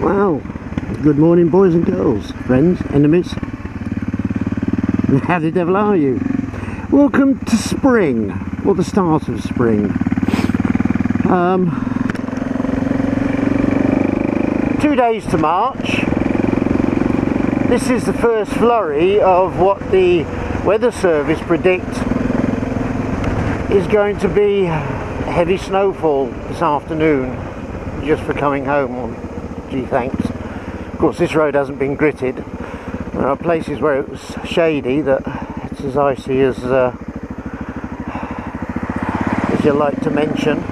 Well, good morning boys and girls, friends, enemies. How the devil are you? Welcome to spring, or the start of spring. 2 days to March. This is the first flurry of what the weather service predict is going to be heavy snowfall this afternoon, just for coming home on gee thanks. Of course this road hasn't been gritted. There are places where it was shady that it's as icy as you like to mention.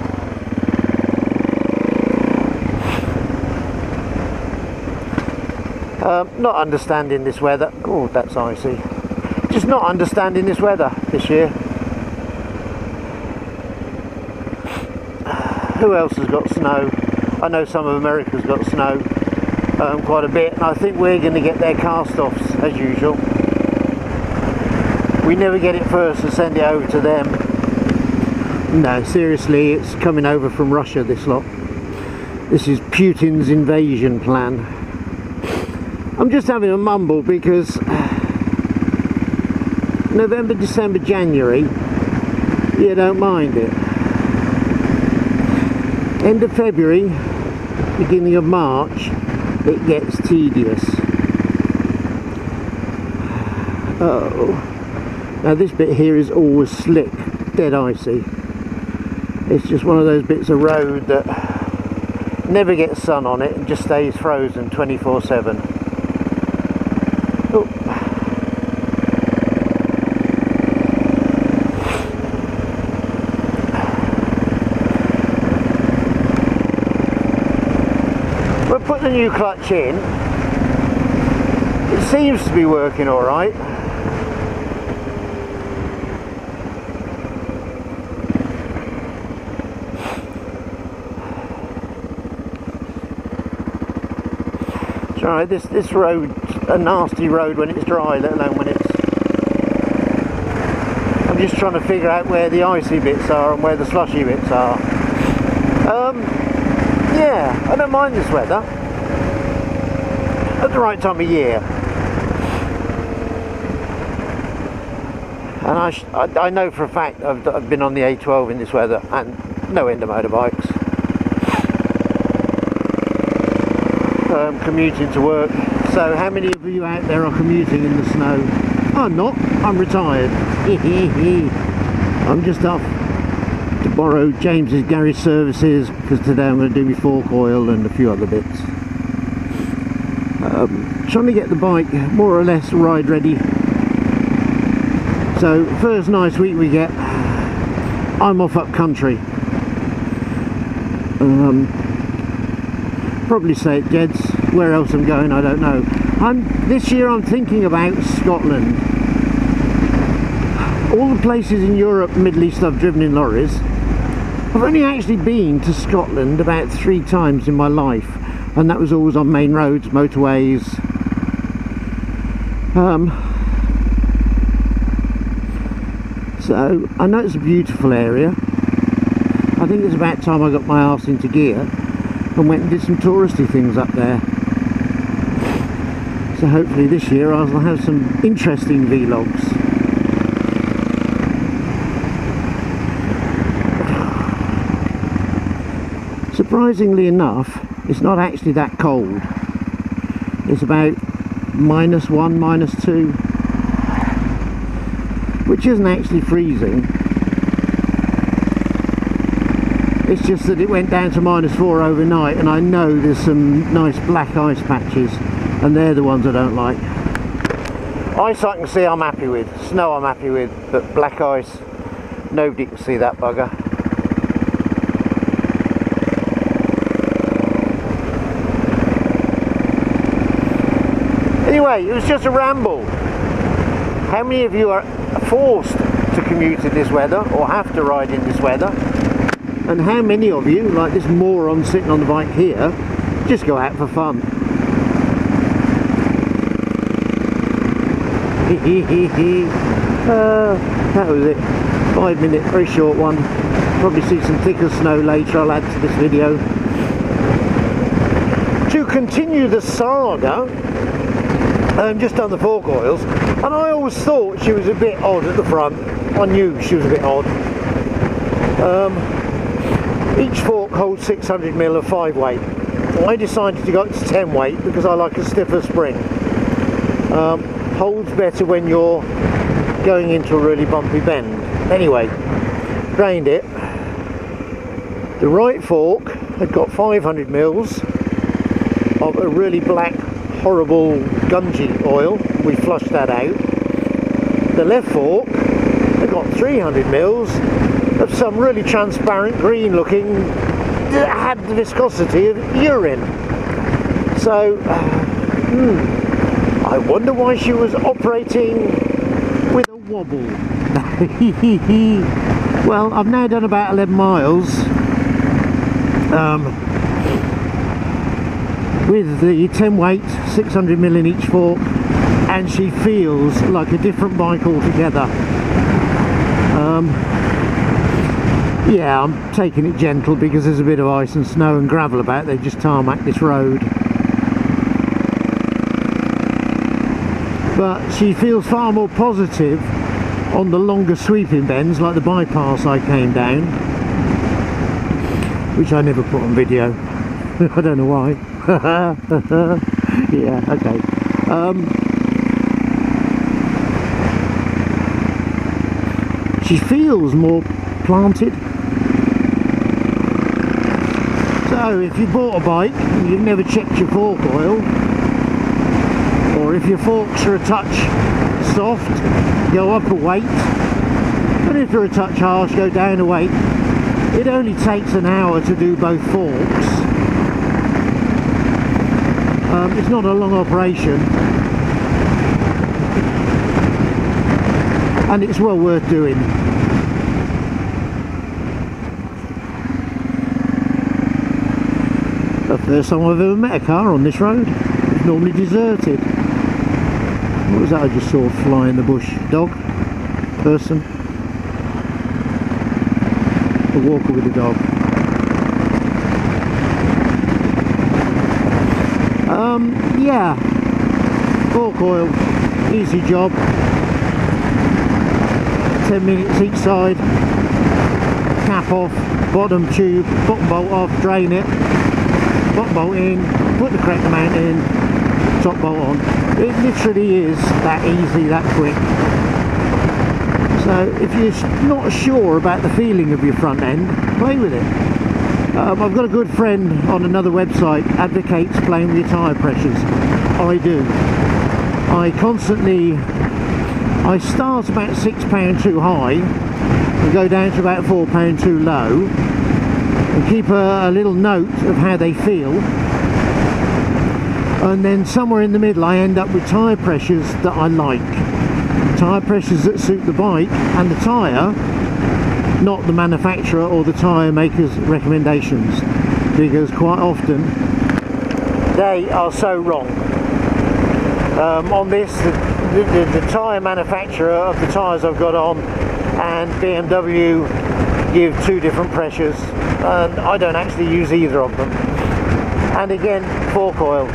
Not understanding this weather. Oh, that's icy. Just not understanding this weather this year. Who else has got snow? I know some of America's got snow, quite a bit, and I think we're going to get their cast-offs as usual. We never get it first and send it over to them. No, seriously, it's coming over from Russia, this lot. This is Putin's invasion plan. I'm just having a mumble because November, December, January, you don't mind it. End of February, beginning of March, it gets tedious. Oh, now this bit here is always slick, dead icy. It's just one of those bits of road that never gets sun on it and just stays frozen 24/7. Oh. Put the new clutch in. It seems to be working all right. It's all right. This road's a nasty road when it's dry, let alone when it's... I'm just trying to figure out where the icy bits are and where the slushy bits are. Yeah, I don't mind this weather. At the right time of year. And I know for a fact I've been on the A12 in this weather and no end of motorbikes. Commuting to work. So how many of you out there are commuting in the snow? I'm not, I'm retired. I'm just off to borrow James's garage services because today I'm going to do my fork oil and a few other bits. Trying to get the bike more or less ride ready. So first nice week we get, I'm off up country. Probably say it Jeds. Where else I'm going I don't know. This year I'm thinking about Scotland. All the places in Europe and Middle East I've driven in lorries, I've only actually been to Scotland about 3 times in my life, and that was always on main roads, motorways. So I know it's a beautiful area. I think it's about time I got my arse into gear and went and did some touristy things up there. So hopefully this year I'll have some interesting vlogs. Surprisingly enough, it's not actually that cold. It's about -1, -2, which isn't actually freezing. It's just that it went down to -4 overnight, and I know there's some nice black ice patches, and they're the ones I don't like. Ice I can see I'm happy with, snow I'm happy with, but black ice, nobody can see that bugger. Anyway, it was just a ramble. How many of you are forced to commute in this weather or have to ride in this weather? And how many of you, like this moron sitting on the bike here, just go out for fun? That was it. 5 minute, very short one. Probably see some thicker snow later I'll add to this video. continue the saga. Just done the fork oils, and I always thought she was a bit odd at the front. I knew she was a bit odd. Each fork holds 600mm of 5 weight. I decided to go up to 10 weight because I like a stiffer spring. Holds better when you're going into a really bumpy bend. Anyway, drained it. The right fork had got 500ml of a really black, horrible gungy oil. We flushed that out. The left fork had got 300ml of some really transparent green looking, that had the viscosity of urine. So I wonder why she was operating with a wobble. Well, I've now done about 11 miles with the 10 weight, 600ml in each fork, and she feels like a different bike altogether. Yeah, I'm taking it gentle because there's a bit of ice and snow and gravel about. They just tarmac this road. But she feels far more positive on the longer sweeping bends, like the bypass I came down, which I never put on video. I don't know why. Yeah, okay. She feels more planted. So if you bought a bike and you've never checked your fork oil, or if your forks are a touch soft, go up a weight, and if they're a touch harsh, go down a weight. It only takes an hour to do both forks. It's not a long operation, and it's well worth doing. The first time I've ever met a car on this road. It's normally deserted. What was that I just saw fly in the bush? Dog? Person? A walker with a dog. Yeah. Fork oil. Easy job. 10 minutes each side. Cap off. Bottom tube. Bottom bolt off. Drain it. Bottom bolt in. Put the correct amount in. Top bolt on. It literally is that easy, that quick. So if you're not sure about the feeling of your front end, play with it. I've got a good friend on another website advocates playing with your tyre pressures. I do. I start about £6 too high and go down to about £4 too low, and keep a little note of how they feel. And then somewhere in the middle I end up with tyre pressures that I like. Tyre pressures that suit the bike and the tyre, not the manufacturer or the tyre maker's recommendations, because quite often they are so wrong. On this, the tyre manufacturer of the tyres I've got on and BMW give two different pressures, and I don't actually use either of them. And again, fork oil.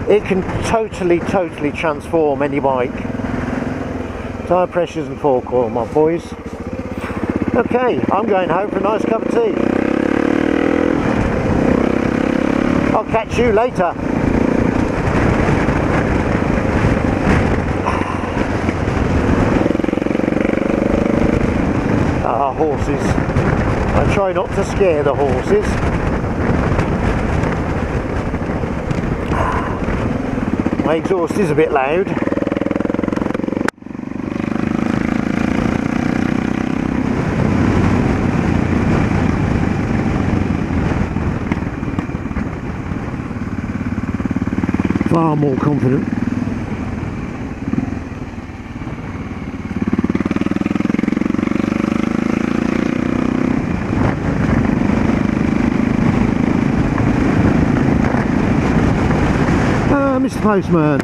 It can totally transform any bike. Tyre pressures and fork oil, my boys. Okay, I'm going home for a nice cup of tea. I'll catch you later. Horses. I try not to scare the horses. My exhaust is a bit loud. Far more confident. Mr. Postman.